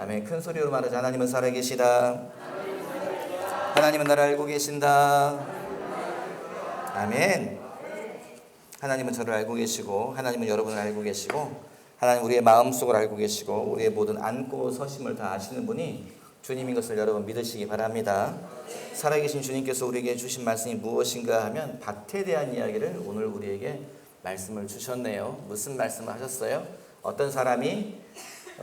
아멘. 큰 소리로 말하자. 하나님은 살아계시다. 하나님은 나를 알고 계신다. 아멘. 하나님은 저를 알고 계시고, 하나님은 여러분을 알고 계시고, 하나님 우리의 마음속을 알고 계시고, 우리의 모든 안고 서심을 다 아시는 분이 주님인 것을 여러분 믿으시기 바랍니다. 살아계신 주님께서 우리에게 주신 말씀이 무엇인가 하면 밭에 대한 이야기를 오늘 우리에게 말씀을 주셨네요. 무슨 말씀을 하셨어요? 어떤 사람이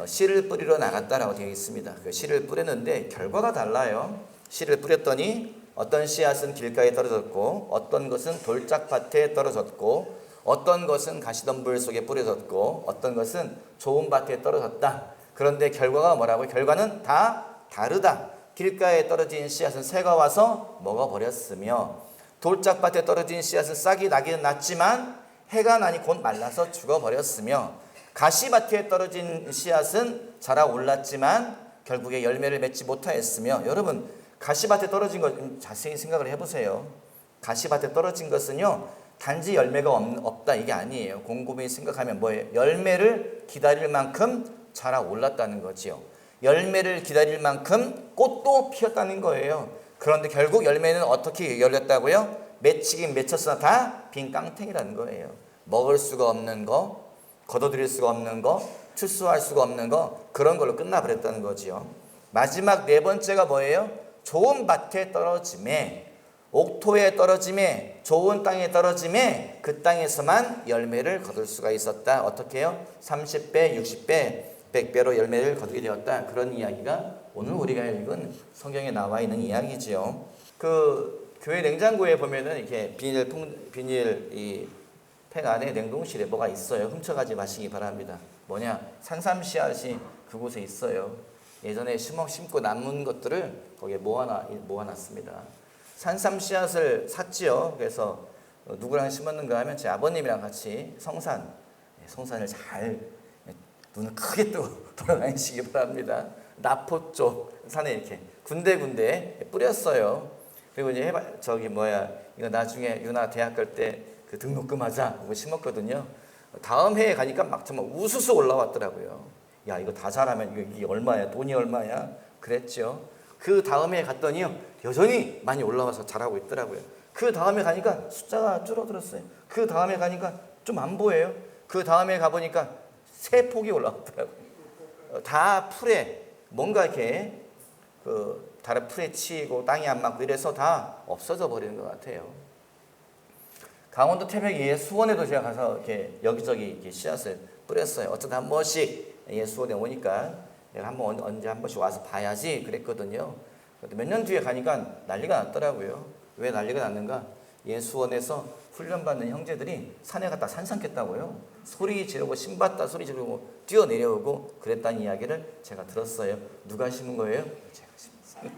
씨를 뿌리러 나갔다라고 되어 있습니다. 그 씨를 뿌렸는데 결과가 달라요. 씨를 뿌렸더니 어떤 씨앗은 길가에 떨어졌고, 어떤 것은 돌짝밭에 떨어졌고, 어떤 것은 가시덤불 속에 뿌려졌고, 어떤 것은 좋은 밭에 떨어졌다. 그런데 결과가 뭐라고요? 결과는 다 다르다. 길가에 떨어진 씨앗은 새가 와서 먹어버렸으며, 돌짝밭에 떨어진 씨앗은 싹이 나기는 났지만 해가 나니 곧 말라서 죽어버렸으며, 가시밭에 떨어진 씨앗은 자라 올랐지만 결국에 열매를 맺지 못하였으며. 여러분, 가시밭에 떨어진 것 자세히 생각을 해보세요. 가시밭에 떨어진 것은요, 단지 열매가 없다 이게 아니에요. 곰곰이 생각하면 뭐예요? 열매를 기다릴 만큼 자라 올랐다는 거지요. 열매를 기다릴 만큼 꽃도 피었다는 거예요. 그런데 결국 열매는 어떻게 열렸다고요? 맺히긴 맺혔으나 다 빈 깡통이라는 거예요. 먹을 수가 없는 거, 거둬들일 수가 없는 거, 출수할 수가 없는 거, 그런 걸로 끝나버렸다는 거지요. 마지막 네 번째가 뭐예요? 좋은 밭에 떨어짐에, 옥토에 떨어짐에, 좋은 땅에 떨어짐에 그 땅에서만 열매를 거둘 수가 있었다. 어떻게 해요? 30배, 60배, 100배로 열매를 거두게 되었다. 그런 이야기가 오늘 우리가 읽은 성경에 나와 있는 이야기지요. 그 교회 냉장고에 보면은 이렇게 비닐 이 팩 안에 냉동실에 뭐가 있어요. 훔쳐가지 마시기 바랍니다. 뭐냐? 산삼 씨앗이 그곳에 있어요. 예전에 심고 남은 것들을 거기에 모아놨습니다. 산삼 씨앗을 샀지요. 그래서 누구랑 심었는가 하면 제 아버님이랑 같이 성산을 잘 눈을 크게 뜨고 돌아다니시기 바랍니다. 나포 쪽 산에 이렇게 군데군데 뿌렸어요. 그리고 이제 이거 나중에 유나 대학 갈 때 그 등록금 하자 하고 심었거든요. 다음 해에 가니까 막 정말 우수수 올라왔더라고요. 야, 이거 다 자라면 이게 얼마야? 돈이 얼마야? 그랬죠. 그 다음에 갔더니요, 여전히 많이 올라와서 자라고 있더라고요. 그 다음에 가니까 숫자가 줄어들었어요. 그 다음에 가니까 좀 안 보여요. 그 다음에 가보니까 새 폭이 올라왔더라고요. 다 풀에 뭔가 이렇게 다른 풀에 치이고 땅이 안 맞고 이래서 다 없어져 버리는 것 같아요. 강원도 태백에 수원에도 제가 가서 이렇게 여기저기 이렇게 씨앗을 뿌렸어요. 어쩌다 한 번씩 수원에 오니까 내가 언제 한 번씩 와서 봐야지 그랬거든요. 몇 년 뒤에 가니까 난리가 났더라고요. 왜 난리가 났는가? 수원에서 훈련받는 형제들이 산에 갔다 산삼겠다고요. 소리 지르고 신봤다 소리 지르고 뛰어내려오고 그랬다는 이야기를 제가 들었어요. 누가 심은 거예요? 제가 심었어요.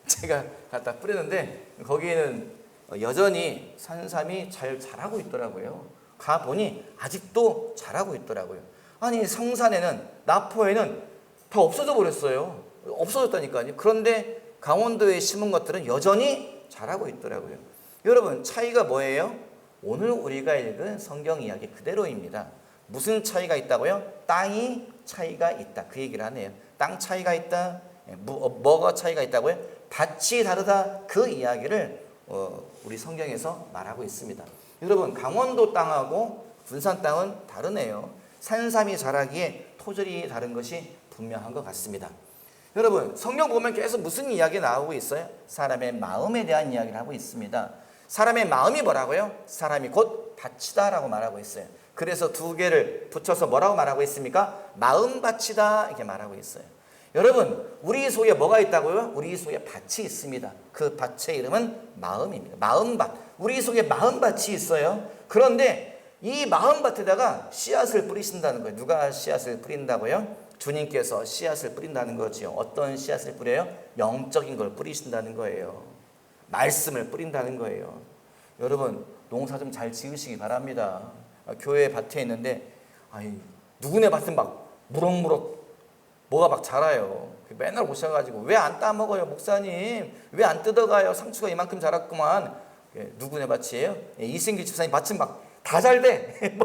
제가 갖다 뿌렸는데 거기에는 여전히 산삼이 잘 자라고 있더라고요. 가보니 아직도 자라고 있더라고요. 아니, 성산에는, 나포에는 다 없어져 버렸어요. 없어졌다니까요. 그런데 강원도에 심은 것들은 여전히 자라고 있더라고요. 여러분, 차이가 뭐예요? 오늘 우리가 읽은 성경 이야기 그대로입니다. 무슨 차이가 있다고요? 땅이 차이가 있다. 그 얘기를 하네요. 땅 차이가 있다. 뭐가 차이가 있다고요? 밭이 다르다. 그 이야기를 우리 성경에서 말하고 있습니다. 여러분, 강원도 땅하고 군산 땅은 다르네요. 산삼이 자라기에 토질이 다른 것이 분명한 것 같습니다. 여러분, 성경 보면 계속 무슨 이야기 나오고 있어요? 사람의 마음에 대한 이야기를 하고 있습니다. 사람의 마음이 뭐라고요? 사람이 곧 밭이다 라고 말하고 있어요. 그래서 두 개를 붙여서 뭐라고 말하고 있습니까? 마음밭이다 이렇게 말하고 있어요. 여러분, 우리 속에 뭐가 있다고요? 우리 속에 밭이 있습니다. 그 밭의 이름은 마음입니다. 마음밭. 우리 속에 마음밭이 있어요. 그런데 이 마음밭에다가 씨앗을 뿌리신다는 거예요. 누가 씨앗을 뿌린다고요? 주님께서 씨앗을 뿌린다는 거지요. 어떤 씨앗을 뿌려요? 영적인 걸 뿌리신다는 거예요. 말씀을 뿌린다는 거예요. 여러분, 농사 좀 잘 지으시기 바랍니다. 교회 밭에 있는데 누구네 밭은 막 무럭무럭 뭐가 막 자라요. 맨날 오셔가지고 왜 안 따먹어요 목사님? 왜 안 뜯어가요? 상추가 이만큼 자랐구만. 누구네 밭이에요? 이승기 집사님 밭은 막 다 잘 돼.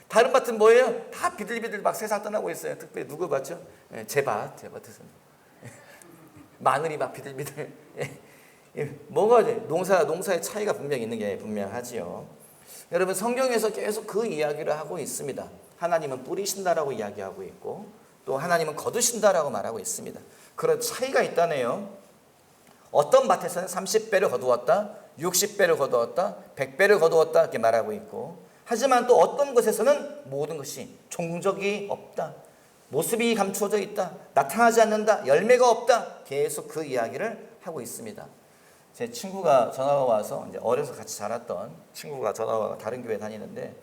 다른 밭은 뭐예요? 다 비들비들 막 세상 떠나고 있어요. 특별히 누구 밭죠? 제 밭에서는 마늘이 막 비들비들. 뭐가 농사의 차이가 분명히 있는 게 분명하지요. 여러분 성경에서 계속 그 이야기를 하고 있습니다. 하나님은 뿌리신다라고 이야기하고 있고 또 하나님은 거두신다라고 말하고 있습니다. 그런 차이가 있다네요. 어떤 밭에서는 30배를 거두었다, 60배를 거두었다, 100배를 거두었다 이렇게 말하고 있고 하지만 또 어떤 곳에서는 모든 것이 종적이 없다, 모습이 감추어져 있다, 나타나지 않는다, 열매가 없다 계속 그 이야기를 하고 있습니다. 제 친구가 전화가 와서 이제 어려서 같이 자랐던 친구가 전화가 와서 다른 교회 다니는데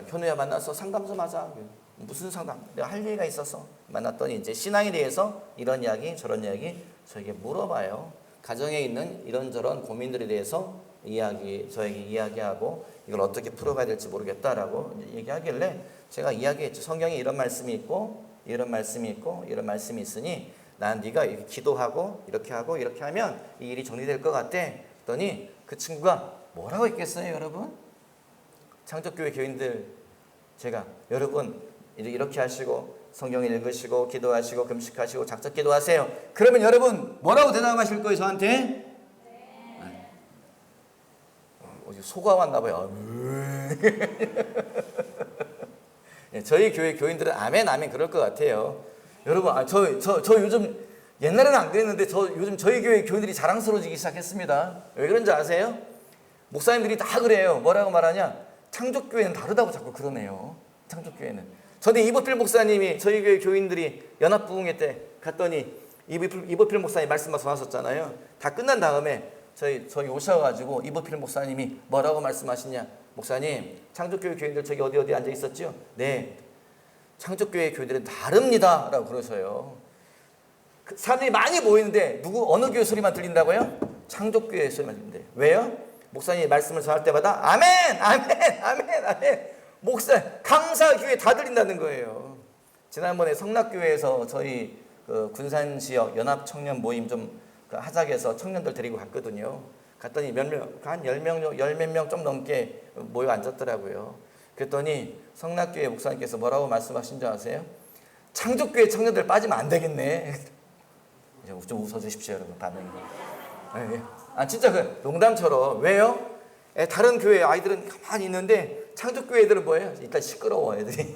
현우야 만나서 상담 좀 하자. 무슨 상담? 내가 할 얘기가 있어서 만났더니 이제 신앙에 대해서 이런 이야기 저런 이야기 저에게 물어봐요. 가정에 있는 이런저런 고민들에 대해서 저에게 이야기하고 이걸 어떻게 풀어가야 될지 모르겠다라고 얘기하길래 제가 이야기했죠. 성경에 이런 말씀이 있고 이런 말씀이 있고 이런 말씀이 있으니 난 네가 이렇게 기도하고 이렇게 하고 이렇게 하면 이 일이 정리될 것 같아. 그랬더니 그 친구가 뭐라고 했겠어요, 여러분? 창조교회 교인들 제가 여러분 이렇게 하시고 성경을 읽으시고 기도하시고 금식하시고 작작 기도하세요. 그러면 여러분 뭐라고 대답하실 거예요, 저한테? 소가 왔나 봐요. 저희 교회 교인들은 아멘 아멘 그럴 것 같아요. 여러분 저 요즘 옛날에는 안 그랬는데 요즘 저희 교회 교인들이 자랑스러워지기 시작했습니다. 왜 그런지 아세요? 목사님들이 다 그래요. 뭐라고 말하냐? 창조교회는 다르다고 자꾸 그러네요. 창조교회는. 전에 이보필 목사님이 저희 교회 교인들이 연합부흥회 때 갔더니 이보필 목사님 말씀 전하셨잖아요. 다 끝난 다음에 저희 오셔가지고 이보필 목사님이 뭐라고 말씀하시냐? 목사님, 창조교회 교인들 저기 어디 앉아 있었죠? 네. 창조교회 교회들은 다릅니다. 라고 그러셔요. 사람들이 많이 모이는데 어느 교회 소리만 들린다고요? 창조교회 소리만 들린대요. 왜요? 목사님이 말씀을 전할 때마다 아멘! 아멘! 아멘! 아멘! 강사교회 다 들린다는 거예요. 지난번에 성락교회에서 저희 군산 지역 연합청년 모임 좀 하작해서 청년들 데리고 갔거든요. 갔더니 한 10몇 명 좀 넘게 모여 앉았더라고요. 그랬더니 성락교회 목사님께서 뭐라고 말씀하신 줄 아세요? 창조교회 청년들 빠지면 안 되겠네. 좀 웃어주십시오, 여러분. 반응이. 진짜 농담처럼. 왜요? 다른 교회 아이들은 가만히 있는데 창조교회 애들은 뭐예요? 일단 시끄러워, 애들이.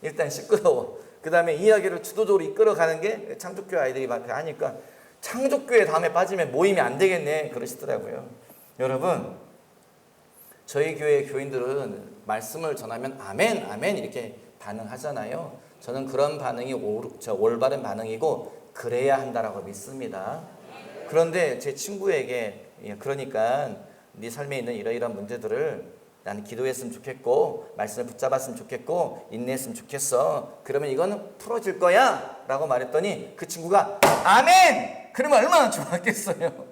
일단 시끄러워. 그 다음에 이야기를 주도적으로 이끌어가는 게 창조교회 아이들이 막 하니까 창조교회 다음에 빠지면 모임이 안 되겠네 그러시더라고요. 여러분 저희 교회 교인들은 말씀을 전하면 아멘 아멘 이렇게 반응하잖아요. 저는 그런 반응이 올바른 반응이고 그래야 한다라고 믿습니다. 그런데 제 친구에게 그러니까 네 삶에 있는 이러이러한 문제들을 나는 기도했으면 좋겠고 말씀을 붙잡았으면 좋겠고 인내했으면 좋겠어. 그러면 이거는 풀어질 거야 라고 말했더니 그 친구가 아멘! 그러면 얼마나 좋았겠어요.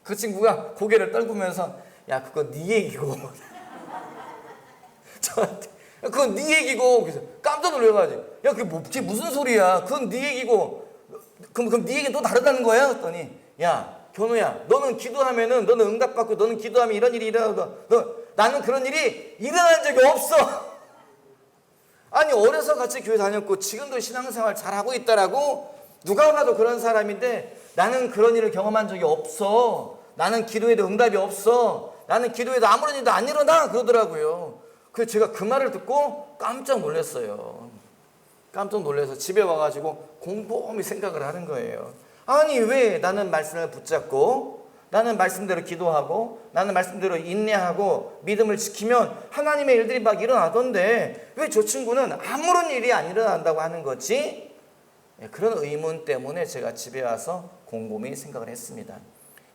그 친구가 고개를 떨구면서 야 그거 네 얘기고 저한테 그건 네 얘기고 그래서 깜짝 놀래가지고 야 그게 무슨 소리야. 그건 네 얘기고 그럼 네 얘기는 또 다르다는 거야? 그랬더니 야 견우야 너는 기도하면은 너는 응답받고 너는 기도하면 이런 일이 일어나고 나는 그런 일이 일어난 적이 없어. 아니 어려서 같이 교회 다녔고 지금도 신앙생활 잘하고 있다라고 누가 봐도 그런 사람인데 나는 그런 일을 경험한 적이 없어. 나는 기도해도 응답이 없어. 나는 기도해도 아무런 일도 안 일어나 그러더라고요. 그래서 제가 그 말을 듣고 깜짝 놀랐어요. 깜짝 놀라서 집에 와가지고 곰곰이 생각을 하는 거예요. 아니 왜 나는 말씀을 붙잡고 나는 말씀대로 기도하고 나는 말씀대로 인내하고 믿음을 지키면 하나님의 일들이 막 일어나던데 왜 저 친구는 아무런 일이 안 일어난다고 하는 거지? 그런 의문 때문에 제가 집에 와서 곰곰이 생각을 했습니다.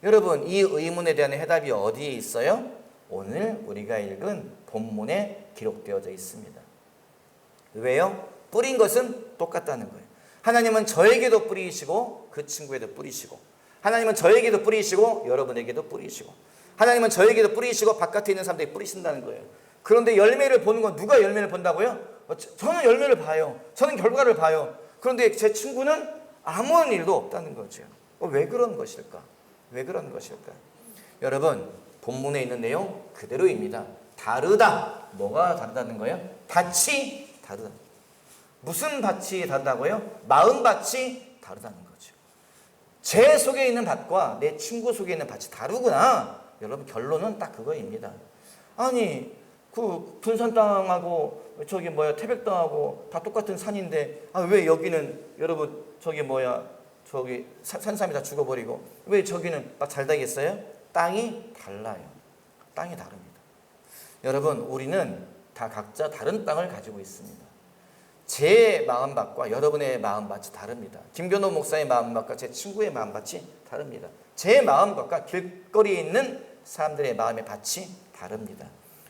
여러분 이 의문에 대한 해답이 어디에 있어요? 오늘 우리가 읽은 본문에 기록되어져 있습니다. 왜요? 뿌린 것은 똑같다는 거예요. 하나님은 저에게도 뿌리시고 그 친구에도 뿌리시고 하나님은 저에게도 뿌리시고 여러분에게도 뿌리시고 하나님은 저에게도 뿌리시고 바깥에 있는 사람들이 뿌리신다는 거예요. 그런데 열매를 보는 건 누가 열매를 본다고요? 저는 열매를 봐요. 저는 결과를 봐요. 그런데 제 친구는 아무런 일도 없다는 거죠. 왜 그런 것일까? 왜 그런 것일까? 여러분 본문에 있는 내용 그대로입니다. 다르다. 뭐가 다르다는 거예요? 밭이 다르다. 무슨 밭이 다르다고요? 마음 밭이 다르다는 거죠. 제 속에 있는 밭과 내 친구 속에 있는 밭이 다르구나. 여러분 결론은 딱 그거입니다. 아니 그 군산 땅하고 저기 태백 땅하고 다 똑같은 산인데 왜 여기는 여러분 저기 산삼이 다 죽어버리고 왜 저기는 막 잘 되겠어요? 땅이 달라요. 땅이 다릅니다. 여러분 우리는 다 각자 다른 땅을 가지고 있습니다. 제 마음밭과 여러분의 마음밭이 다릅니다. 김교노 목사의 마음밭과 제 친구의 마음밭이 다릅니다. 제 마음밭과 길거리에 있는 사람들의 마음의 밭이 다릅니다.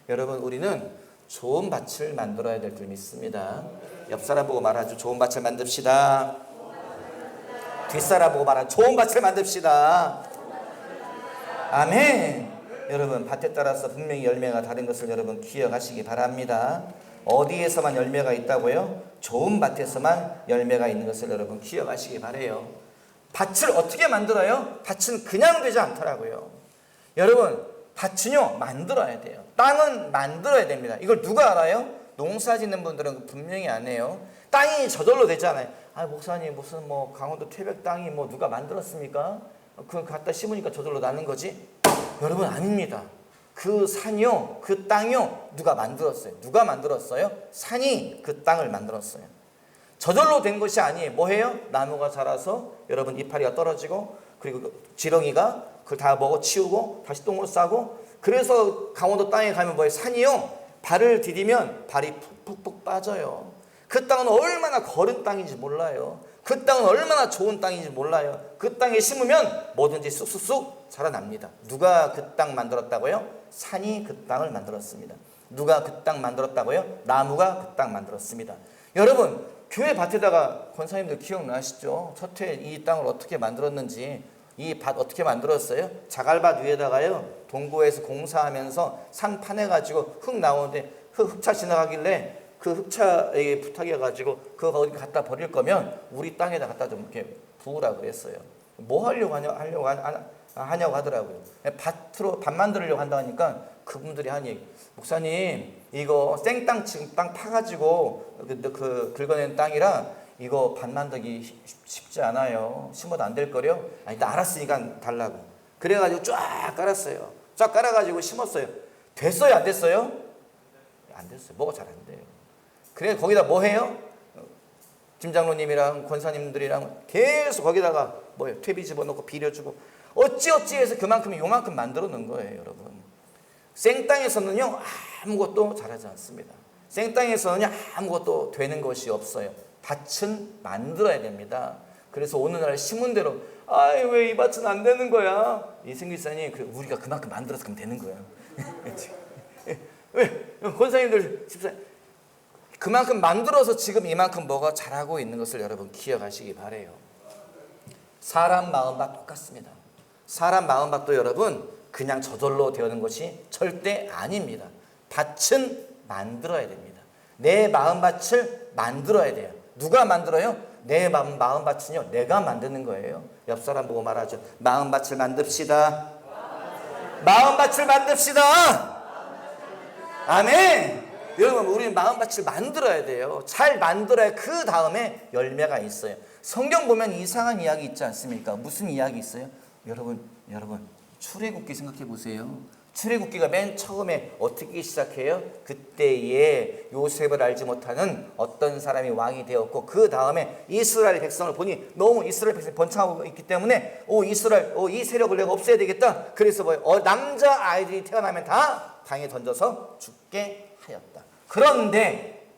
여러분 우리는 좋은 밭을 만들어야 될 줄 믿습니다. 옆사람 보고 말하죠. 좋은 밭을 만듭시다. 뒷사람 보고 말하죠. 좋은 밭을 만듭시다. 아멘. 여러분 밭에 따라서 분명히 열매가 다른 것을 여러분 기억하시기 바랍니다. 어디에서만 열매가 있다고요? 좋은 밭에서만 열매가 있는 것을 여러분 기억하시기 바래요. 밭을 어떻게 만들어요? 밭은 그냥 되지 않더라고요. 여러분 밭은요 만들어야 돼요. 땅은 만들어야 됩니다. 이걸 누가 알아요? 농사 짓는 분들은 분명히 안 해요. 땅이 저절로 되잖아요. 목사님 무슨 강원도 태백 땅이 누가 만들었습니까? 그걸 갖다 심으니까 저절로 나는 거지? 여러분 아닙니다. 그 산이요, 그 땅이요, 누가 만들었어요? 누가 만들었어요? 산이 그 땅을 만들었어요. 저절로 된 것이 아니에요. 뭐해요? 나무가 자라서 여러분 이파리가 떨어지고 그리고 지렁이가 그걸 다 먹어치우고 다시 똥으로 싸고 그래서 강원도 땅에 가면 뭐예요? 산이요, 발을 디디면 발이 푹푹 빠져요. 그 땅은 얼마나 거른 땅인지 몰라요. 그 땅은 얼마나 좋은 땅인지 몰라요. 그 땅에 심으면 뭐든지 쑥쑥쑥 자라납니다. 누가 그 땅 만들었다고요? 산이 그 땅을 만들었습니다. 누가 그 땅 만들었다고요? 나무가 그 땅 만들었습니다. 여러분 교회 밭에다가 권사님들 기억나시죠? 첫해 이 땅을 어떻게 만들었는지, 이 밭 어떻게 만들었어요? 자갈밭 위에다가요 동구에서 공사하면서 산 파내가지고 흙 나오는데 흙차 지나가길래 그 흙차에 부탁해가지고 그거 어디 갖다 버릴 거면 우리 땅에다 갖다 좀 이렇게 부으라 그랬어요. 뭐 하려고 하냐고 하더라고요. 밭 만들려고 한다 하니까 그분들이 한 얘기, 목사님 이거 생땅 지금 땅 파가지고 그 긁어낸 땅이라 이거 밭 만들기 쉽지 않아요. 심어도 안 될 거려. 일단 알았으니까 달라고. 그래가지고 쫙 깔았어요. 쫙 깔아가지고 심었어요. 됐어요 안 됐어요? 안 됐어요. 뭐가 잘 안 돼요. 그래 거기다 뭐 해요? 팀장로님이랑 권사님들이랑 계속 거기다가 퇴비 집어넣고 비려주고 어찌어찌해서 그만큼 요만큼 만들어 놓은 거예요. 여러분 생땅에서는요 아무것도 자라지 않습니다. 생땅에서는 아무것도 되는 것이 없어요. 밭은 만들어야 됩니다. 그래서 어느 날 심은 대로 왜 이 밭은 안 되는 거야? 이승기사님 우리가 그만큼 만들어서 그럼 되는 거예요. 왜? 권사님들 집사님 그만큼 만들어서 지금 이만큼 뭐가 자라고 있는 것을 여러분 기억하시기 바래요. 사람 마음밭 똑같습니다. 사람 마음밭도 여러분 그냥 저절로 되는 것이 절대 아닙니다. 밭은 만들어야 됩니다. 내 마음밭을 만들어야 돼요. 누가 만들어요? 내 마음밭은요 내가 만드는 거예요. 옆 사람 보고 말하죠. 마음밭을 만듭시다. 마음밭을 만듭시다. 아멘. 여러분 우리는 마음밭을 만들어야 돼요. 잘 만들어야 그 다음에 열매가 있어요. 성경 보면 이상한 이야기 있지 않습니까? 무슨 이야기 있어요? 여러분 출애굽기 생각해 보세요. 출애굽기가 맨 처음에 어떻게 시작해요? 그때에 요셉을 알지 못하는 어떤 사람이 왕이 되었고 그 다음에 이스라엘 백성을 보니 너무 이스라엘 백성이 번창하고 있기 때문에 이 세력을 내가 없애야 되겠다. 그래서 남자 아이들이 태어나면 다 강에 던져서 죽게 하였다. 그런데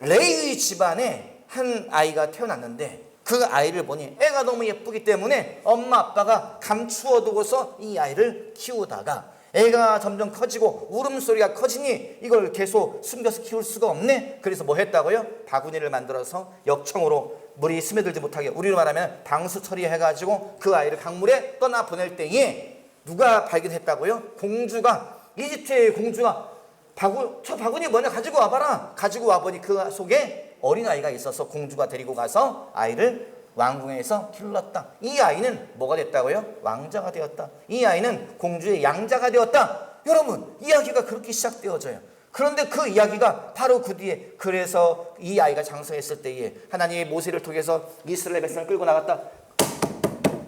레위 집안에 한 아이가 태어났는데 그 아이를 보니 애가 너무 예쁘기 때문에 엄마 아빠가 감추어 두고서 이 아이를 키우다가 애가 점점 커지고 울음소리가 커지니 이걸 계속 숨겨서 키울 수가 없네. 그래서 뭐 했다고요? 바구니를 만들어서 역청으로 물이 스며들지 못하게, 우리로 말하면 방수 처리해가지고 그 아이를 강물에 떠나 보낼 때에 누가 발견했다고요? 이집트의 공주가 저 바구니 뭐냐 가지고 와봐라. 가지고 와보니 그 속에 어린아이가 있어서 공주가 데리고 가서 아이를 왕궁에서 길렀다. 이 아이는 뭐가 됐다고요? 왕자가 되었다. 이 아이는 공주의 양자가 되었다. 여러분, 이야기가 그렇게 시작되어져요. 그런데 그 이야기가 바로 그 뒤에, 그래서 이 아이가 장성했을 때에 하나님이 모세를 통해서 이스라엘 백성을 끌고 나갔다,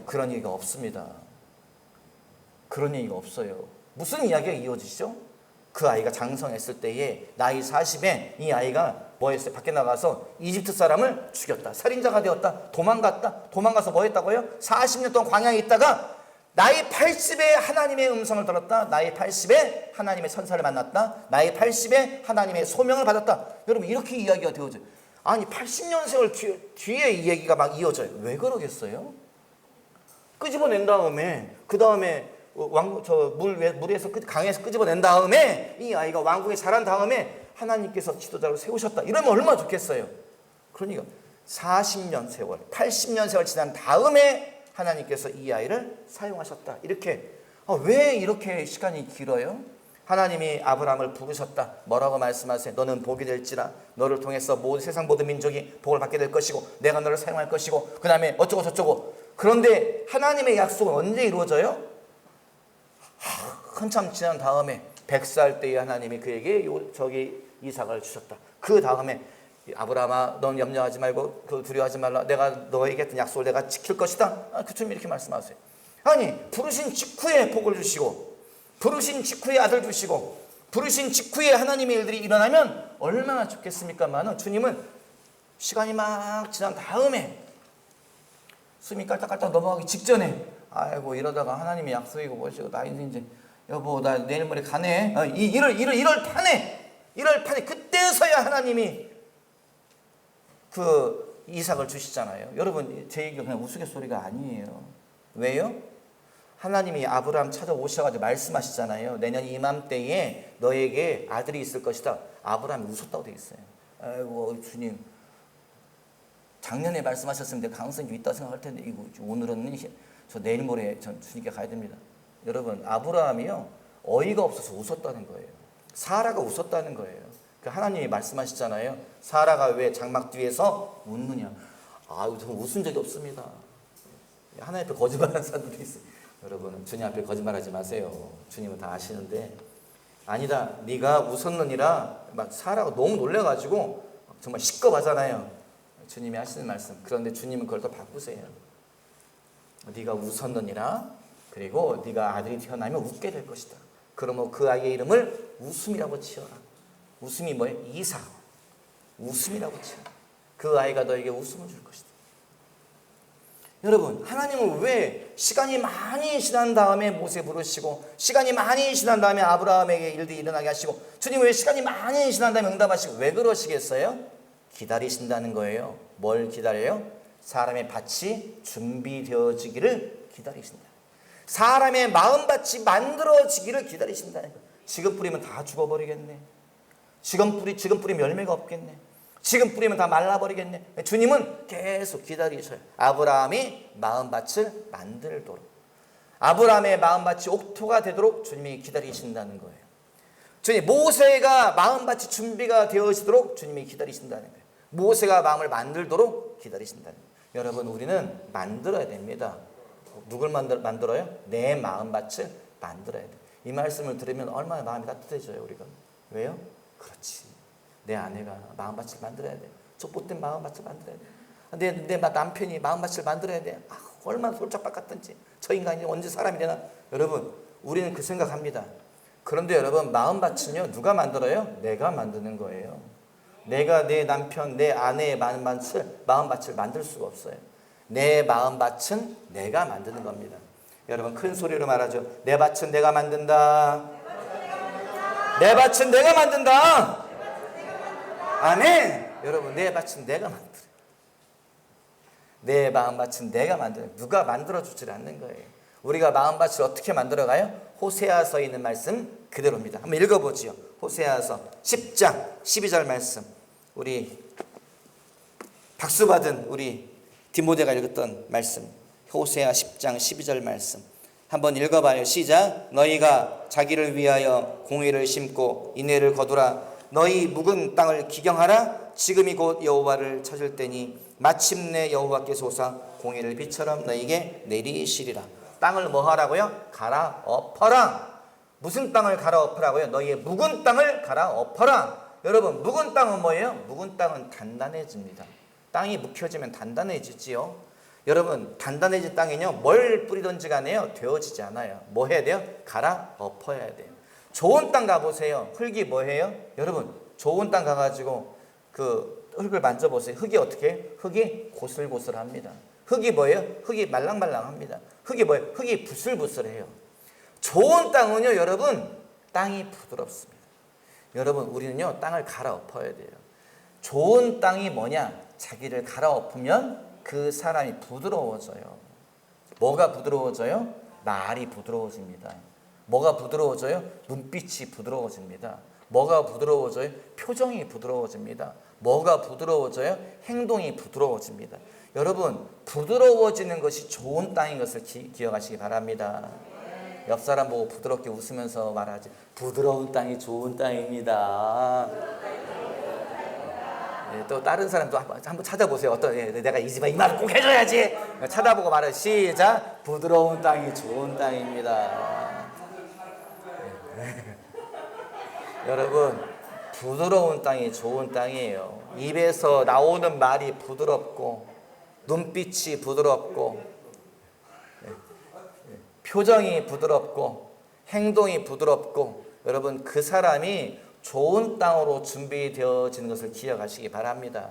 그런 얘기가 없습니다. 그런 얘기가 없어요. 무슨 이야기가 이어지죠? 그 아이가 장성했을 때에 나이 40에 이 아이가 뭐 했어요? 밖에 나가서 이집트 사람을 죽였다. 살인자가 되었다. 도망갔다. 도망가서 뭐 했다고요? 40년 동안 광야에 있다가 나이 80에 하나님의 음성을 들었다. 나이 80에 하나님의 천사를 만났다. 나이 80에 하나님의 소명을 받았다. 여러분, 이렇게 이야기가 되어져요. 아니, 80년 세월 뒤에 이 얘기가 막 이어져요. 왜 그러겠어요? 끄집어낸 다음에, 그 다음에 물에서 강에서 끄집어낸 다음에 이 아이가 왕궁에 자란 다음에 하나님께서 지도자로 세우셨다. 이러면 얼마나 좋겠어요. 그러니까 40년 세월, 80년 세월 지난 다음에 하나님께서 이 아이를 사용하셨다. 이렇게. 왜 이렇게 시간이 길어요? 하나님이 아브라함을 부르셨다. 뭐라고 말씀하세요? 너는 복이 될지라. 너를 통해서 세상 모든 민족이 복을 받게 될 것이고 내가 너를 사용할 것이고 그 다음에 어쩌고 저쩌고. 그런데 하나님의 약속은 언제 이루어져요? 한참 지난 다음에 100살 때에 하나님이 그에게 이삭을 주셨다. 그 다음에 아브라함아, 넌 염려하지 말고 두려워하지 말라. 내가 너에게 했던 약속을 내가 지킬 것이다. 그 주님 이렇게 말씀하세요. 아니, 부르신 직후에 복을 주시고, 부르신 직후에 아들 주시고, 부르신 직후에 하나님의 일들이 일어나면 얼마나 좋겠습니까만은, 주님은 시간이 막 지난 다음에 숨이 깔딱깔딱 넘어가기 직전에, 아이고 이러다가 하나님의 약속이고 뭐시고 나 이제 여보 나 내일 모레 가네. 1월 판에 그때서야 하나님이 그 이삭을 주시잖아요. 여러분, 제 얘기가 그냥 우스갯소리가 아니에요. 왜요? 하나님이 아브라함 찾아오셔가지고 말씀하시잖아요. 내년 이맘때에 너에게 아들이 있을 것이다. 아브라함이 웃었다고 되어 있어요. 아이고 주님, 작년에 말씀하셨으면 내가 가능성이 좀 있다고 생각할 텐데 이거 오늘은 저 내일 모레 전 주님께 가야 됩니다. 여러분, 아브라함이요 어이가 없어서 웃었다는 거예요. 사라가 웃었다는 거예요. 하나님이 말씀하시잖아요. 사라가 왜 장막 뒤에서 웃느냐. 아유, 저는 웃은 적이 없습니다. 하나님 앞에 거짓말하는 사람들이 있어요. 여러분, 주님 앞에 거짓말하지 마세요. 주님은 다 아시는데. 아니다, 네가 웃었느니라. 막 사라가 너무 놀래가지고 정말 시겁하잖아요. 주님이 하시는 말씀. 그런데 주님은 그걸 또 바꾸세요. 네가 웃었느니라. 그리고 네가 아들이 태어나면 웃게 될 것이다. 그러면 그 아이의 이름을 웃음이라고 지어라. 웃음이 뭐예요? 이삭. 웃음이라고 지어라. 그 아이가 너에게 웃음을 줄 것이다. 여러분, 하나님은 왜 시간이 많이 지난 다음에 모세 부르시고 시간이 많이 지난 다음에 아브라함에게 일들이 일어나게 하시고 주님은 왜 시간이 많이 지난 다음에 응답하시고 왜 그러시겠어요? 기다리신다는 거예요. 뭘 기다려요? 사람의 밭이 준비되어지기를 기다리신다. 사람의 마음밭이 만들어지기를 기다리신다는 거예요. 지금 뿌리면 다 죽어버리겠네. 지금 뿌리면 열매가 없겠네. 지금 뿌리면 다 말라버리겠네. 주님은 계속 기다리셔요. 아브라함이 마음밭을 만들도록, 아브라함의 마음밭이 옥토가 되도록 주님이 기다리신다는 거예요. 주님, 모세가 마음밭이 준비가 되어지도록 주님이 기다리신다는 거예요. 모세가 마음을 만들도록 기다리신다는 거예요. 여러분, 우리는 만들어야 됩니다. 누굴 만들어요? 내 마음밭을 만들어야 돼요. 이 말씀을 들으면 얼마나 마음이 따뜻해져요, 우리가. 왜요? 그렇지. 내 아내가 마음밭을 만들어야 돼. 족보된 마음밭을 만들어야 돼. 내 남편이 마음밭을 만들어야 돼. 얼마나 솔짝박 같든지. 저 인간이 언제 사람이 되나? 여러분, 우리는 그 생각합니다. 그런데 여러분, 마음밭은요, 누가 만들어요? 내가 만드는 거예요. 내가 내 남편, 내 아내의 마음밭을 만들 수가 없어요. 내 마음밭은 내가 만드는 겁니다. 여러분, 큰 소리로 말하죠. 내 밭은 내가 만든다. 내 밭은 내가 만든다. 아멘. 여러분, 내 밭은 내가 만들어요. 내 마음밭은 내가 만들어요. 누가 만들어주질 않는 거예요. 우리가 마음밭을 어떻게 만들어가요? 호세아서에 있는 말씀 그대로입니다. 한번 읽어보지요. 호세아서 10장 12절 말씀. 우리 박수 받은 우리 디모데가 읽었던 말씀. 호세아 10장 12절 말씀. 한번 읽어봐요. 시작. 너희가 자기를 위하여 공의를 심고 인애를 거두라. 너희 묵은 땅을 기경하라. 지금이 곧 여호와를 찾을 때니 마침내 여호와께서 오사 공의를 빛처럼 너희에게 내리시리라. 땅을 뭐 하라고요? 갈아 엎어라. 무슨 땅을 갈아엎으라고요? 너희의 묵은 땅을 갈아엎어라. 여러분, 묵은 땅은 뭐예요? 묵은 땅은 단단해집니다. 땅이 묵혀지면 단단해지지요. 여러분, 단단해진 땅이요, 뭘 뿌리든지 간에요, 되어지지 않아요. 뭐 해야 돼요? 갈아엎어야 돼요. 좋은 땅 가보세요. 흙이 뭐예요? 여러분, 좋은 땅 가가지고 그 흙을 만져보세요. 흙이 어떻게 해요? 흙이 고슬고슬합니다. 흙이 뭐예요? 흙이 말랑말랑합니다. 흙이 뭐예요? 흙이 부슬부슬해요. 좋은 땅은요, 여러분, 땅이 부드럽습니다. 여러분, 우리는요, 땅을 갈아엎어야 돼요. 좋은 땅이 뭐냐? 자기를 갈아엎으면 그 사람이 부드러워져요. 뭐가 부드러워져요? 말이 부드러워집니다. 뭐가 부드러워져요? 눈빛이 부드러워집니다. 뭐가 부드러워져요? 표정이 부드러워집니다. 뭐가 부드러워져요? 행동이 부드러워집니다. 여러분, 부드러워지는 것이 좋은 땅인 것을 기억하시기 바랍니다. 옆 사람 보고 부드럽게 웃으면서 말하지. 부드러운 땅이 좋은 땅입니다. 네, 또 다른 사람도 한번 찾아보세요. 어떤, 내가 이 집에 이 말을 꼭 해줘야지. 찾아보고 말해. 시작. 부드러운 땅이 좋은 땅입니다. 여러분, 부드러운 땅이 좋은 땅이에요. 입에서 나오는 말이 부드럽고, 눈빛이 부드럽고, 표정이 부드럽고, 행동이 부드럽고, 여러분, 그 사람이 좋은 땅으로 준비되어지는 것을 기억하시기 바랍니다.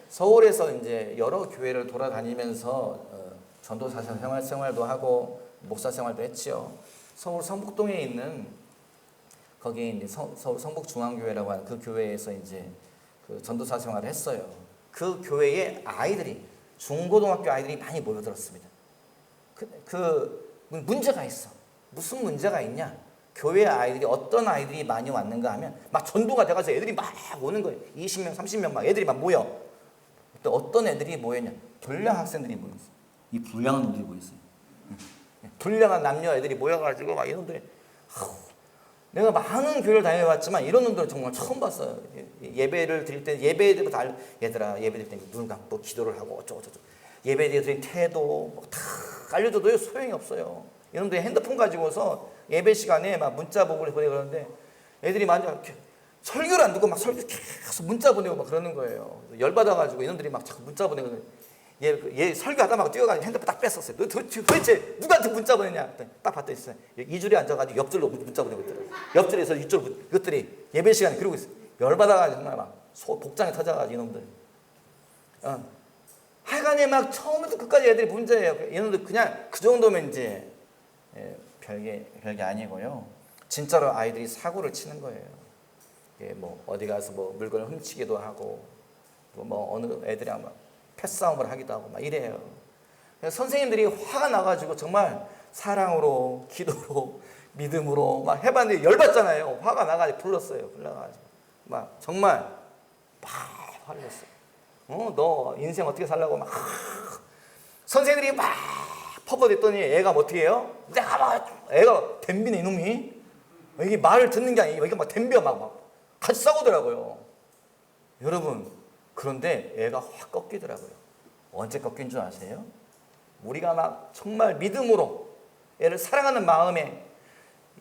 서울에서 이제 여러 교회를 돌아다니면서 전도사 생활도 하고 목사 생활도 했지요. 서울 성북동에 있는 거기에 이제 서울 성북중앙교회라고 하는 그 교회에서 이제 그 전도사 생활을 했어요. 그 교회에 아이들이, 중고등학교 아이들이 많이 모여들었습니다. 문제가 있어. 무슨 문제가 있냐? 교회 아이들이, 어떤 아이들이 많이 왔는가 하면 막 전도가 돼가서 애들이 막 오는 거예요. 20명, 30명 막 애들이 막 모여. 또 어떤 애들이 모였냐? 불량 학생들이 모였어요. 이 불량한 놈들이 모였어요. 불량한 남녀 애들이 모여가지고 막 이놈들이, 내가 많은 교회를 다녀봤지만 이런 놈들은 정말 처음 봤어요. 예배를 드릴 때 예배 때부터 얘들아, 예배 드릴 때 눈 감고 기도를 하고 어쩌고저쩌고, 예배 드릴 태도 다 알려줘도 소용이 없어요. 이놈들이 핸드폰 가지고서 예배 시간에 막 문자 보고 그러는데 애들이 완전 설교를 안 듣고 막 설교 계속 문자 보내고 막 그러는 거예요. 열받아가지고 이놈들이 막 자꾸 문자 보내고, 얘 설교하다 막 뛰어가지고 핸드폰 딱 뺐었어요. 너 도대체 누구한테 문자 보내냐? 딱 봤더니 있어요. 이줄에 앉아가지고 옆줄로 문자 보내고 있더라고요. 옆줄에서 이쪽으로 이것들이 예배 시간에 그러고 있어요. 열받아가지고 정말 막 복장이 터져가지고 이놈들. 하여간에 막 처음부터 끝까지 애들이 문제예요. 이놈들 그냥 그 정도면 이제 별게 아니고요. 진짜로 아이들이 사고를 치는 거예요. 뭐 어디 가서 뭐 물건을 훔치기도 하고, 뭐 어느 애들이랑 막 패싸움을 하기도 하고 막 이래요. 선생님들이 화가 나가지고 정말 사랑으로, 기도로, 믿음으로 막 해봤는데 열받잖아요. 화가 나가지고 불러가지고 막 정말 막 화를 냈어요. 너 인생 어떻게 살라고 막 선생님들이 막 퍼버렸더니 애가 뭐 어떻게 해요? 내가 막 애가 덤비네 이놈이. 이게 말을 듣는 게 아니고 이게 막 덤벼 막 같이 싸우더라고요. 여러분, 그런데 애가 확 꺾이더라고요. 언제 꺾인 줄 아세요? 우리가 막 정말 믿음으로 애를 사랑하는 마음에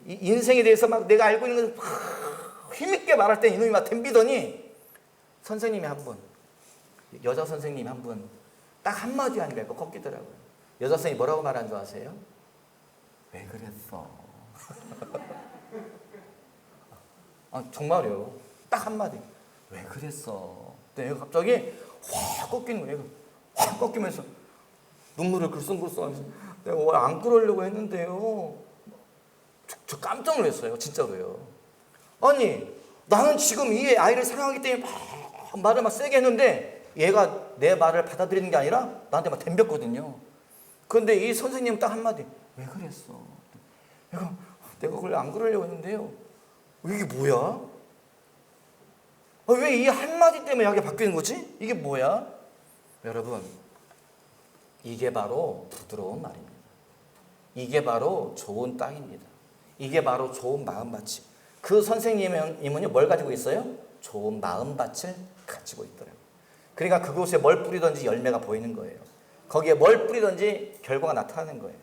이 인생에 대해서 막 내가 알고 있는 것을 힘있게 말할 때 이놈이 막 덤비더니 선생님이 한 분, 여자 선생님이 한 분 딱 한마디 하니까 꺾이더라고요. 여자 선생님이 뭐라고 말한 줄 아세요? 왜 그랬어? 정말요. 딱 한마디. 왜 그랬어? 내가 갑자기 확 꺾이는 거예요. 확 꺾이면서 눈물을 글썽글썽 하면서 내가 왜 안 그러려고 했는데요. 저 깜짝 놀랐어요. 진짜로요. 아니, 나는 지금 이 아이를 사랑하기 때문에 막 말을 막 세게 했는데 얘가 내 말을 받아들이는 게 아니라 나한테 막 덤볐거든요. 그런데 이 선생님은 딱 한마디. 왜 그랬어? 내가 원래 안 그러려고 했는데요. 이게 뭐야? 왜 이 한마디 때문에 약이 바뀌는 거지? 이게 뭐야? 여러분, 이게 바로 부드러운 말입니다. 이게 바로 좋은 땅입니다. 이게 바로 좋은 마음밭이. 그 선생님은요, 뭘 가지고 있어요? 좋은 마음밭을 가지고 있더라고요. 그러니까 그곳에 뭘 뿌리든지 열매가 보이는 거예요. 거기에 뭘 뿌리든지 결과가 나타나는 거예요.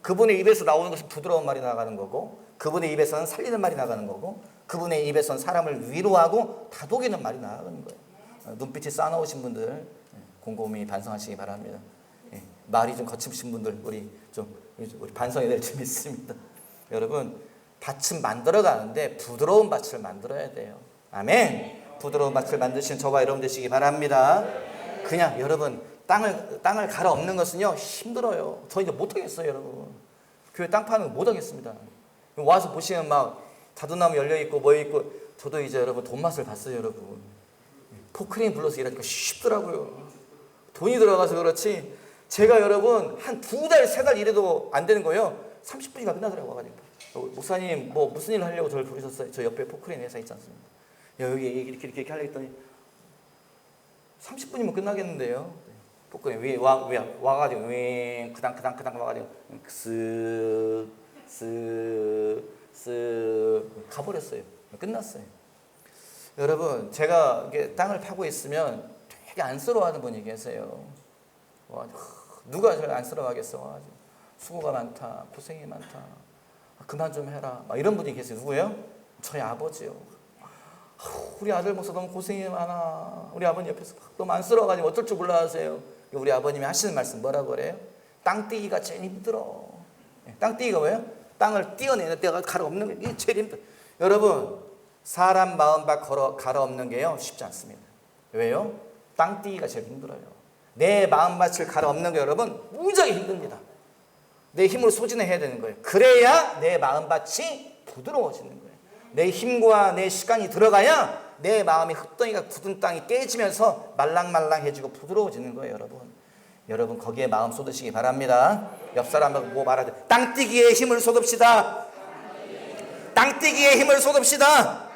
그분의 입에서 나오는 것은 부드러운 말이 나가는 거고, 그분의 입에서는 살리는 말이 나가는 거고, 그분의 입에서는 사람을 위로하고 다독이는 말이 나가는 거예요. 눈빛이 싸나우신 분들 곰곰이 반성하시기 바랍니다. 말이 좀 거칠으신 분들 우리 반성해야 될 점이 있습니다. 여러분, 밭은 만들어 가는데 부드러운 밭을 만들어야 돼요. 아멘. 부드러운 밭을 만드신 저와 여러분 되시기 바랍니다. 그냥 여러분 땅을 갈아 엎는 것은요 힘들어요. 저 이제 못하겠어요. 여러분 교회 땅 파는 거 못하겠습니다. 와서 보시면 막 자두나무 열려있고 뭐 있고, 저도 이제 여러분 돈 맛을 봤어요. 여러분 포크레인 불러서 일하니까 쉽더라고요. 돈이 들어가서 그렇지 제가 여러분 한 2달 3달 일해도 안 되는 거예요. 30분이가 끝나더라고요. 와가지고 목사님 뭐 무슨 일 하려고 저를 부르셨어요? 저 옆에 포크레인 회사 있지 않습니까? 여기 이렇게 하려고 했더니 30분이면 끝나겠는데요. 포크레인 위에 와가지고 윙 그당 와가지고 쓱 가버렸어요. 끝났어요. 여러분 제가 이게 땅을 파고 있으면 되게 안쓰러워하는 분이 계세요. 누가 저를 안쓰러워하겠어? 수고가 많다, 고생이 많다, 그만 좀 해라, 막 이런 분이 계세요. 누구예요? 저희 아버지요. 우리 아들 목사 너무 고생이 많아. 우리 아버님 옆에서 너무 안쓰러워가지고 어쩔 줄 몰라 하세요. 우리 아버님이 하시는 말씀 뭐라고 그래요? 땅 떼기가 제일 힘들어. 땅 떼기가 뭐예요? 땅을 떼어내는 때가 갈아 엎는 게 제일 힘들어. 여러분 사람 마음밭 갈아 엎는 게요 쉽지 않습니다. 왜요? 땅 떼기가 제일 힘들어요. 내 마음밭을 갈아 엎는 게 여러분 무지하게 힘듭니다. 내 힘으로 소진해야 되는 거예요. 그래야 내 마음밭이 부드러워지는 거예요. 내 힘과 내 시간이 들어가야 내 마음이 흙덩이가 굳은 땅이 깨지면서 말랑말랑해지고 부드러워지는 거예요. 여러분 거기에 마음 쏟으시기 바랍니다. 옆 사람하고 뭐 말하죠? 땅뛰기에 힘을 쏟읍시다. 땅뛰기에 힘을 쏟읍시다.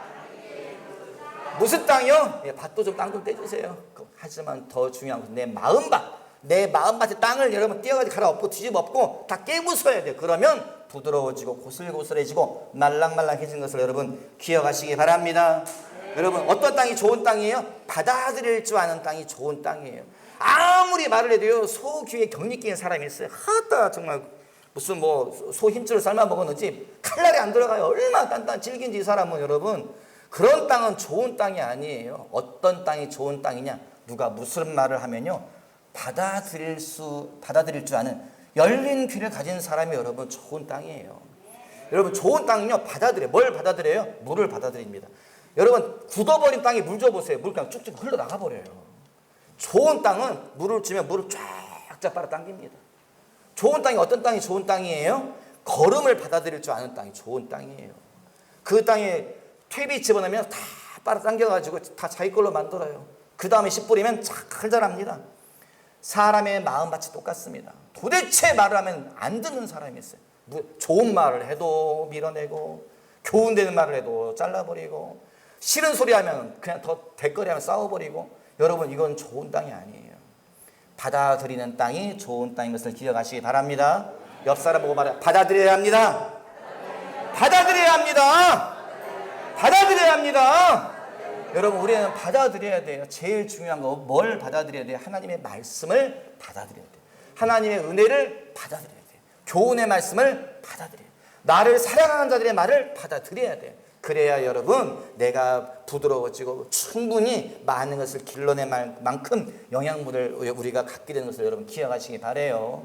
무슨 땅이요? 밭도 좀 땅 좀 떼주세요. 하지만 더 중요한 것은 내 마음밭. 내 마음밭의 땅을 여러분 띄어가지고 갈아 엎고 뒤집어 엎고 다 깨부숴야 돼요. 그러면 부드러워지고 고슬고슬해지고 말랑말랑해지는 것을 여러분 기억하시기 바랍니다. 여러분 어떤 땅이 좋은 땅이에요? 받아들일 줄 아는 땅이 좋은 땅이에요. 아무리 말을 해도요 소 귀에 격리 끼는 사람이 있어요. 하다 정말 무슨 뭐 소 힘줄을 삶아 먹었는지 칼날이 안 들어가요. 얼마나 단단 질긴지 이 사람은. 여러분 그런 땅은 좋은 땅이 아니에요. 어떤 땅이 좋은 땅이냐? 누가 무슨 말을 하면요 받아들일 줄 아는 열린 귀를 가진 사람이 여러분 좋은 땅이에요. 여러분 좋은 땅은요 받아들여요. 뭘 받아들여요? 물을 받아들입니다. 여러분 굳어버린 땅에 물 줘보세요. 물 그냥 쭉쭉 흘러나가 버려요. 좋은 땅은 물을 주면 물을 쫙쫙 빨아당깁니다. 좋은 땅이 어떤 땅이 좋은 땅이에요? 걸음을 받아들일 줄 아는 땅이 좋은 땅이에요. 그 땅에 퇴비 집어넣으면 다 빨아당겨가지고 다 자기 걸로 만들어요. 그 다음에 씨 뿌리면 잘 자랍니다. 사람의 마음밭이 똑같습니다. 도대체 말을 하면 안 듣는 사람이 있어요. 좋은 말을 해도 밀어내고 교훈되는 말을 해도 잘라버리고 싫은 소리 하면 그냥 더 대거리하면 싸워버리고. 여러분 이건 좋은 땅이 아니에요. 받아들이는 땅이 좋은 땅인 것을 기억하시기 바랍니다. 옆 사람 보고 말해. 받아들여야 합니다. 받아들여야 합니다. 받아들여야 합니다. 여러분 우리는 받아들여야 돼요. 제일 중요한 거 뭘 받아들여야 돼요? 하나님의 말씀을 받아들여야 돼요. 하나님의 은혜를 받아들여야 돼요. 교훈의 말씀을 받아들여야 돼요. 나를 사랑하는 자들의 말을 받아들여야 돼요. 그래야 여러분 내가 부드러워지고 충분히 많은 것을 길러낼 만큼 영양분을 우리가 갖게 되는 것을 여러분 기억하시기 바래요.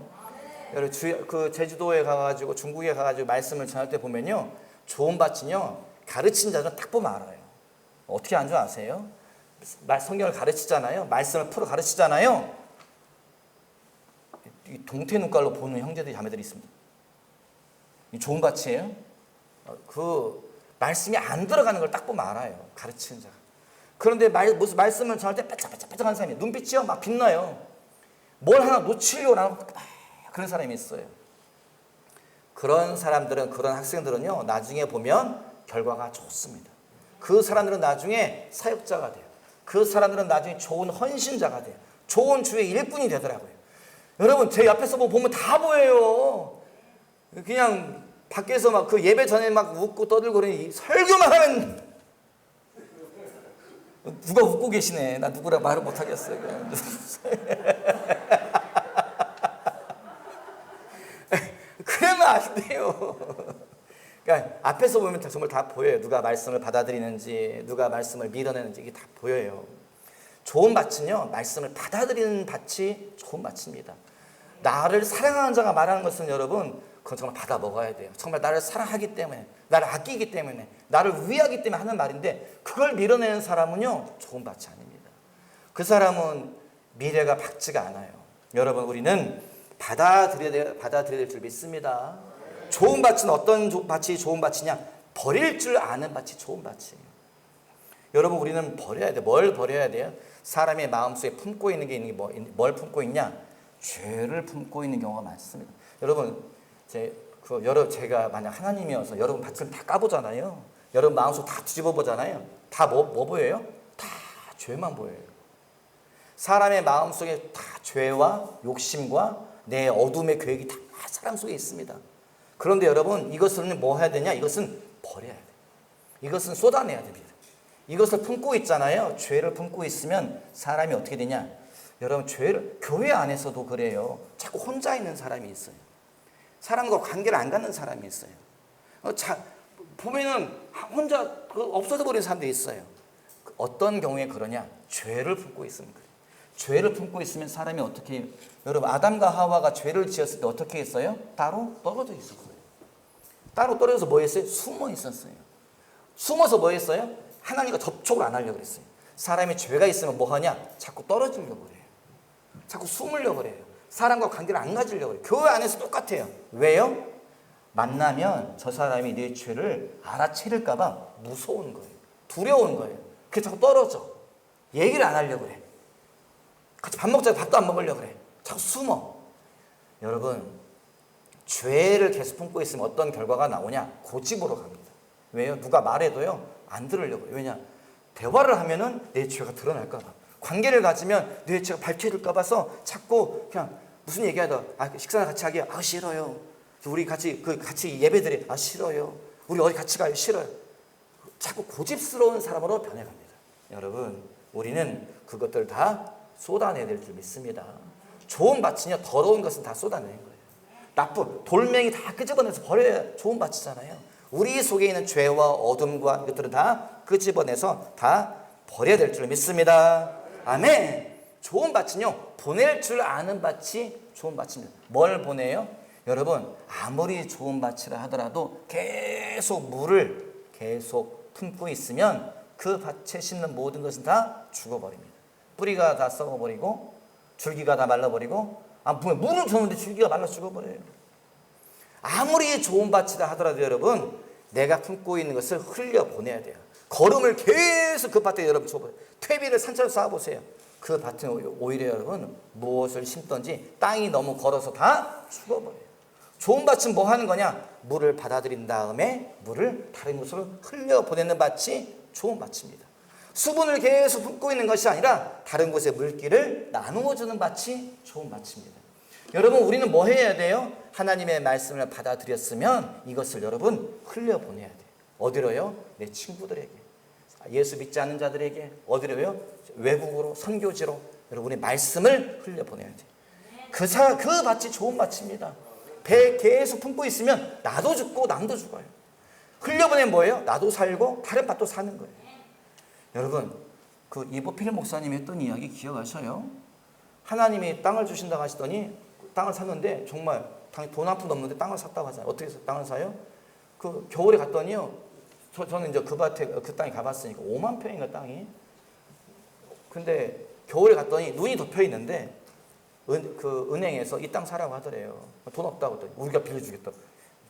여러분 그 제주도에 가가지고 중국에 가가지고 말씀을 전할 때 보면요 좋은 밭은요 가르친 자들은 딱 보면 알아요. 어떻게 안 줄 아세요? 성경을 가르치잖아요. 말씀을 풀어 가르치잖아요. 이 동태 눈깔로 보는 형제들이 자매들이 있습니다. 이 좋은 밭이에요. 그 말씀이 안 들어가는 걸 딱 보면 알아요. 가르치는 자가. 그런데 무슨 말씀을 전할 때 빼짝빼짝한 사람이 눈빛이요 막 빛나요. 뭘 하나 놓치려고 하고 그런 사람이 있어요. 그런 사람들은 그런 학생들은요 나중에 보면 결과가 좋습니다. 그 사람들은 나중에 사역자가 돼요. 그 사람들은 나중에 좋은 헌신자가 돼요. 좋은 주의 일꾼이 되더라고요. 여러분 제 옆에서 보면 다 보여요. 그냥 밖에서 막 그 예배 전에 막 웃고 떠들고 그러니 설교만 하면 누가 웃고 계시네. 나 누구라 말을 못 하겠어요. 그러면 돼요. 그러니까 앞에서 보면 정말 다 보여요. 누가 말씀을 받아들이는지, 누가 말씀을 밀어내는지 이게 다 보여요. 좋은 밭은요, 말씀을 받아들이는 밭이 좋은 밭입니다. 나를 사랑하는 자가 말하는 것은 여러분, 그건 정말 받아 먹어야 돼요. 정말 나를 사랑하기 때문에, 나를 아끼기 때문에, 나를 위하기 때문에 하는 말인데, 그걸 밀어내는 사람은요, 좋은 밭이 아닙니다. 그 사람은 미래가 밝지가 않아요. 여러분, 우리는 받아들여야 될 줄 믿습니다. 좋은 밭은 어떤 밭이 좋은 밭이냐? 버릴 줄 아는 밭이 좋은 밭이에요. 여러분, 우리는 버려야 돼요. 뭘 버려야 돼요? 사람의 마음속에 품고 있는 게 뭘 품고 있냐? 죄를 품고 있는 경우가 많습니다. 여러분, 제가 만약 하나님이어서 여러분 밭을 다 까보잖아요. 여러분 마음속 다 뒤집어 보잖아요. 다 뭐 보여요? 다 죄만 보여요. 사람의 마음속에 다 죄와 욕심과 내 어둠의 계획이 다 사람 속에 있습니다. 그런데 여러분, 이것은 뭐 해야 되냐? 이것은 버려야 돼요. 이것은 쏟아내야 됩니다. 이것을 품고 있잖아요. 죄를 품고 있으면 사람이 어떻게 되냐? 여러분, 교회 안에서도 그래요. 자꾸 혼자 있는 사람이 있어요. 사람과 관계를 안 갖는 사람이 있어요. 보면은 혼자 없어져 버린 사람도 있어요. 어떤 경우에 그러냐? 죄를 품고 있으면 그래요. 죄를 품고 있으면 사람이 어떻게, 여러분, 아담과 하와가 죄를 지었을 때 어떻게 했어요? 따로 떨어져 있었어요. 따로 떨어져서 뭐 했어요? 숨어 있었어요. 숨어서 뭐 했어요? 하나님과 접촉을 안 하려고 그랬어요. 사람이 죄가 있으면 뭐 하냐? 자꾸 떨어지려고 그래요. 자꾸 숨으려고 그래요. 사람과 관계를 안 가지려고 그래요. 교회 안에서 똑같아요. 왜요? 만나면 저 사람이 내 죄를 알아채릴까 봐 무서운 거예요. 두려운 거예요. 그래서 자꾸 떨어져. 얘기를 안 하려고 그래. 같이 밥 먹자고 밥도 안 먹으려고 그래. 자꾸 숨어. 여러분, 죄를 계속 품고 있으면 어떤 결과가 나오냐? 고집으로 갑니다. 왜요? 누가 말해도요, 안 들으려고 해요. 왜냐? 대화를 하면은 내 죄가 드러날까 봐. 관계를 가지면 내 죄가 밝혀질까 봐서 자꾸 그냥 무슨 얘기하다, 식사나 같이 하기, 싫어요. 우리 같이 예배드리, 싫어요. 우리 어디 같이 가요, 싫어요. 자꾸 고집스러운 사람으로 변해갑니다. 여러분, 우리는 그것들 다 쏟아내야 될 줄 믿습니다. 좋은 밭은요, 더러운 것은 다 쏟아내는 거예요. 나쁜 돌멩이 다 끄집어내서 버려야 좋은 밭이잖아요. 우리 속에 있는 죄와 어둠과 이것들은 다 끄집어내서 다 버려야 될 줄 믿습니다. 아멘. 좋은 밭은요, 보낼 줄 아는 밭이 좋은 밭입니다. 뭘 보내요? 여러분, 아무리 좋은 밭이라 하더라도 계속 물을 계속 품고 있으면 그 밭에 심는 모든 것은 다 죽어버립니다. 뿌리가 다 썩어버리고 줄기가 다 말라버리고, 물을 줬는데 줄기가 말라 죽어버려요. 아무리 좋은 밭이라 하더라도 여러분, 내가 품고 있는 것을 흘려보내야 돼요. 걸음을 계속 그 밭에 여러분 줘보세요. 퇴비를 산처럼 쌓아보세요. 그 밭은 오히려 여러분, 무엇을 심든지 땅이 너무 걸어서 다 죽어버려요. 좋은 밭은 뭐 하는 거냐? 물을 받아들인 다음에 물을 다른 곳으로 흘려보내는 밭이 좋은 밭입니다. 수분을 계속 품고 있는 것이 아니라 다른 곳에 물기를 나누어주는 밭이 좋은 밭입니다. 여러분, 우리는 뭐 해야 돼요? 하나님의 말씀을 받아들였으면 이것을 여러분 흘려보내야 돼요. 어디로요? 내 친구들에게, 예수 믿지 않는 자들에게, 어디로요? 외국으로, 선교지로 여러분의 말씀을 흘려보내야 돼요. 그 밭이 좋은 밭입니다. 배 계속 품고 있으면 나도 죽고 남도 죽어요. 흘려보내면 뭐예요? 나도 살고 다른 밭도 사는 거예요. 여러분, 그 이보필 목사님이 했던 이야기 기억하셔요? 하나님이 땅을 주신다고 하시더니 땅을 샀는데 정말 돈 한 푼도 없는데 땅을 샀다고 하잖아요. 어떻게 땅을 사요? 그 겨울에 갔더니요, 저는 이제 그 땅에 가봤으니까 5만 평인가 땅이. 근데 겨울에 갔더니 눈이 덮여 있는데 그 은행에서 이 땅 사라고 하더래요. 돈 없다고 했더니 우리가 빌려주겠다.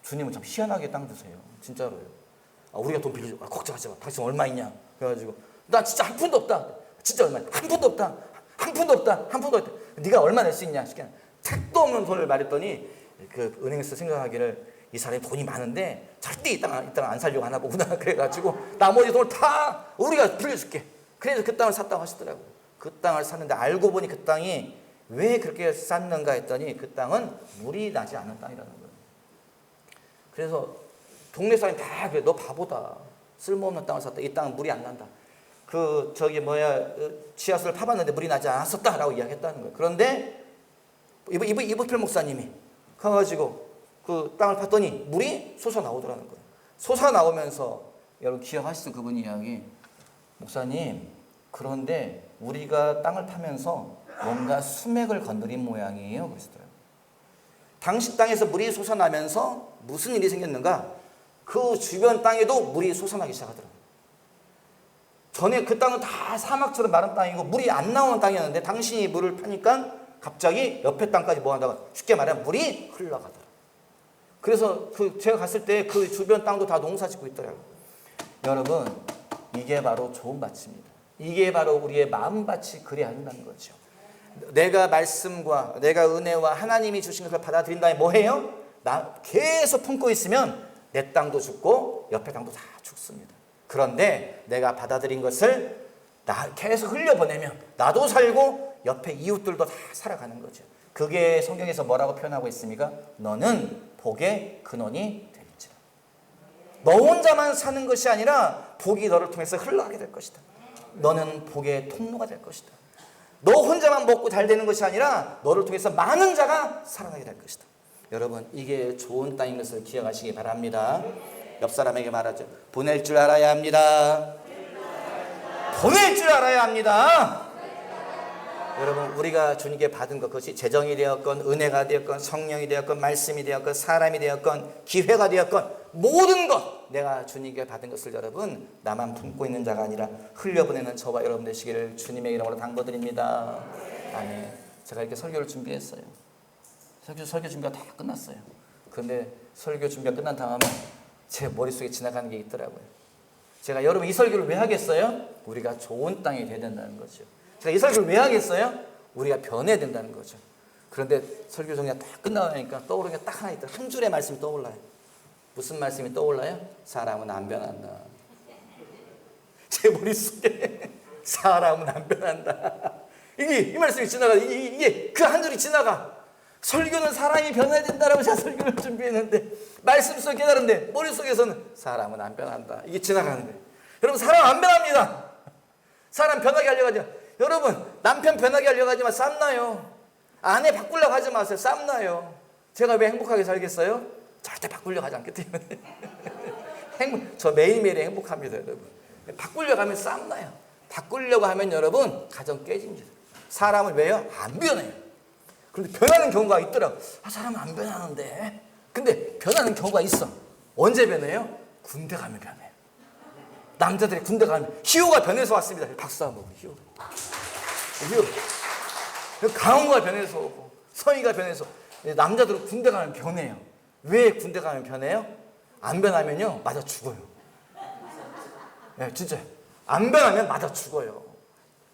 주님은 참 희한하게 땅 주세요. 진짜로요. 우리가 돈 빌려줘. 걱정하지 마. 당신 얼마 있냐? 그래가지고 나 진짜 한 푼도 없다. 진짜 얼마? 한 푼도 없다. 한 푼도 없다. 한 푼도 없다. 네가 얼마 낼 수 있냐? 택도 없는 돈을 말했더니 그 은행에서 생각하기를 이 사람이 돈이 많은데 절대 이 땅 안 살려고 하나 보구나. 그래가지고 나머지 돈을 다 우리가 빌려줄게. 그래서 그 땅을 샀다고 하시더라고요. 그 땅을 샀는데 알고 보니 그 땅이 왜 그렇게 쌌는가 했더니 그 땅은 물이 나지 않는 땅이라는 거예요. 그래서 동네 사람이 다 그래, 너 바보다. 쓸모없는 땅을 샀다. 이 땅은 물이 안 난다. 지하수를 파봤는데 물이 나지 않았었다라고 이야기했다는 거예요. 그런데 이보필 목사님이 가가지고 그 땅을 팠더니 물이 솟아나오더라는 거예요. 솟아나오면서 여러분 기억하시죠? 그분 이야기. 목사님, 그런데 우리가 땅을 파면서 뭔가 수맥을 건드린 모양이에요. 그러시더라고요. 당시 땅에서 물이 솟아나면서 무슨 일이 생겼는가? 그 주변 땅에도 물이 솟아나기 시작하더라고요. 전에 그 땅은 다 사막처럼 마른 땅이고 물이 안 나오는 땅이었는데 당신이 물을 파니까 갑자기 옆에 땅까지 뭐 한다고? 쉽게 말하면 물이 흘러가더라고요. 그래서 제가 갔을 때 그 주변 땅도 다 농사 짓고 있더라고요. 여러분, 이게 바로 좋은 밭입니다. 이게 바로 우리의 마음밭이 그래야 한다는 거죠. 내가 말씀과 내가 은혜와 하나님이 주신 것을 받아들인 다음에 뭐 해요? 나 계속 품고 있으면 내 땅도 죽고 옆에 땅도 다 죽습니다. 그런데 내가 받아들인 것을 나 계속 흘려보내면 나도 살고 옆에 이웃들도 다 살아가는 거죠. 그게 성경에서 뭐라고 표현하고 있습니까? 너는 복의 근원이 될지라. 너 혼자만 사는 것이 아니라 복이 너를 통해서 흘러가게 될 것이다. 너는 복의 통로가 될 것이다. 너 혼자만 먹고 잘 되는 것이 아니라 너를 통해서 많은 자가 살아나게 될 것이다. 여러분, 이게 좋은 땅인 것을 기억하시기 바랍니다. 옆 사람에게 말하죠. 보낼 줄 알아야 합니다. 보낼 줄 알아야 합니다. 여러분, 우리가 주님께 받은 것, 그것이 재정이 되었건 은혜가 되었건 성령이 되었건 말씀이 되었건 사람이 되었건 기회가 되었건 모든 것 내가 주님께 받은 것을 여러분 나만 품고 있는 자가 아니라 흘려보내는 저와 여러분 되시기를 주님의 이름으로 당부드립니다. 아멘. 제가 이렇게 설교를 준비했어요. 설교 준비가 다 끝났어요. 그런데 설교 준비가 끝난 다음에 제 머릿속에 지나가는 게 있더라고요. 제가 여러분 이 설교를 왜 하겠어요? 우리가 좋은 땅이 되야 된다는 거죠. 제가 이 설교를 왜 하겠어요? 우리가 변해야 된다는 거죠. 그런데 설교 정리가 딱 끝나니까 떠오르는 게 딱 하나 있다. 한 줄의 말씀이 떠올라요. 무슨 말씀이 떠올라요? 사람은 안 변한다. 제 머릿속에 사람은 안 변한다. 이 말씀이 지나가. 이게 그 한 줄이 지나가. 설교는 사람이 변해야 된다라고 제가 설교를 준비했는데 말씀 속에 깨달은데 머릿속에서는 사람은 안 변한다. 이게 지나가는 거예요. 여러분, 사람 안 변합니다. 사람 변하게 하려고 하지 마. 여러분, 남편 변하게 하려고 하지 마. 쌈나요. 아내 바꾸려고 하지 마세요. 쌈나요. 제가 왜 행복하게 살겠어요? 절대 바꾸려고 하지 않기 때문에. 저 매일매일 행복합니다, 여러분. 바꾸려고 하면 쌈나요. 바꾸려고 하면 여러분 가정 깨집니다. 사람을 왜요? 안 변해요. 그런데 변하는 경우가 있더라고. 사람은 안 변하는데. 근데 변하는 경우가 있어. 언제 변해요? 군대 가면 변해요. 남자들이 군대 가면 희호가 변해서 왔습니다. 박수 한번 희호. 강호가 변해서 오고 서희가 변해서. 남자들은 군대 가면 변해요. 왜 군대 가면 변해요? 안 변하면요 맞아 죽어요. 네, 진짜 안 변하면 맞아 죽어요.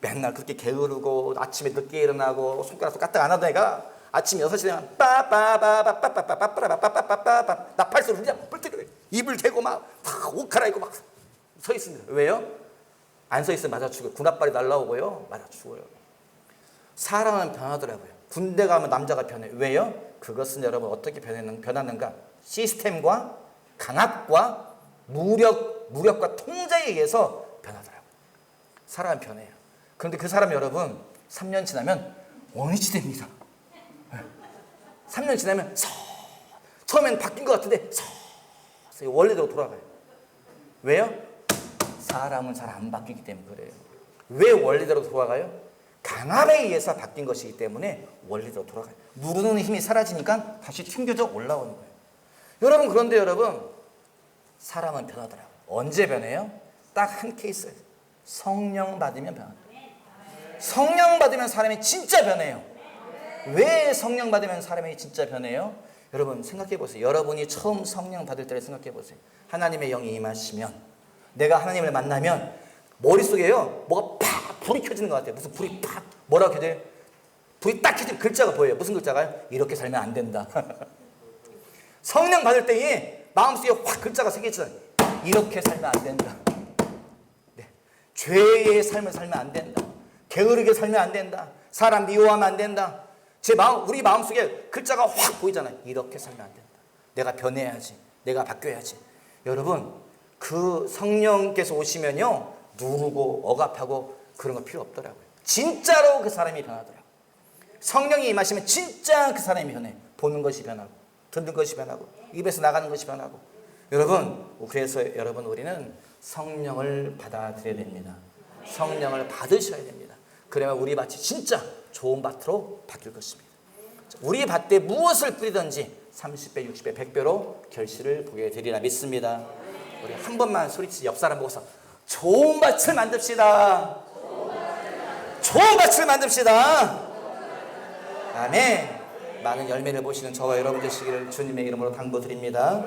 맨날 그렇게 게으르고 아침에 늦게 일어나고 손가락도 까딱 안 하던 애가 아침 6시 되면 빠빠바바빠빠빠빠빠빠빠빠빠 나팔소리 그냥 뿔뜨려 입을 대고 막 옷 갈아입고 막 서 있습니다. 왜요? 안 서 있으면 맞아 죽어요. 군합발이 날라오고요 맞아 죽어요. 사람은 변하더라고요. 군대 가면 남자가 변해. 왜요? 그것은 여러분 어떻게 변하는가? 시스템과 강압과 무력과 통제에 의해서 변하더라고요. 사람은 변해요. 그런데 그 사람 여러분 3년 지나면 원위치 됩니다. 3년 지나면 처음엔 바뀐 것 같은데 원래대로 돌아가요. 왜요? 사람은 잘 안 바뀌기 때문에 그래요. 왜 원래대로 돌아가요? 강압에 의해서 바뀐 것이기 때문에 원래대로 돌아가요. 누르는 힘이 사라지니까 다시 튕겨져 올라오는 거예요. 여러분, 그런데 여러분 사람은 변하더라고요. 언제 변해요? 딱 한 케이스. 성령 받으면 변합니다. 성령 받으면 사람이 진짜 변해요. 왜 성령 받으면 사람이 진짜 변해요? 여러분 생각해 보세요. 여러분이 처음 성령 받을 때를 생각해 보세요. 하나님의 영이 임하시면 내가 하나님을 만나면 머릿속에요 뭐가 팍 불이 켜지는 것 같아요. 무슨 불이 팍 뭐라고 켜져요? 불이 딱 켜지면 글자가 보여요. 무슨 글자가요? 이렇게 살면 안 된다. 성령 받을 때에 마음속에 확 글자가 새겨지잖아요. 이렇게 살면 안 된다. 네. 죄의 삶을 살면 안 된다. 게으르게 살면 안 된다. 사람 미워하면 안 된다. 우리 마음속에 글자가 확 보이잖아요. 이렇게 살면 안 된다. 내가 변해야지. 내가 바뀌어야지. 여러분, 그 성령께서 오시면요 누르고 억압하고 그런 거 필요 없더라고요. 진짜로 그 사람이 변하더라고요. 성령이 임하시면 진짜 그 사람이 변해. 보는 것이 변하고 듣는 것이 변하고 입에서 나가는 것이 변하고. 여러분, 그래서 여러분 우리는 성령을 받아들여야 됩니다. 성령을 받으셔야 됩니다. 그러면 우리 밭이 진짜 좋은 밭으로 바뀔 것입니다. 우리 밭에 무엇을 뿌리든지 30배, 60배, 100배로 결실을 보게 되리라 믿습니다. 우리 한 번만 소리치 옆 사람 보고서 좋은 밭을 만듭시다. 좋은 밭을 만듭시다. 아멘. 많은 열매를 보시는 저와 여러분 되시기를 주님의 이름으로 당부드립니다.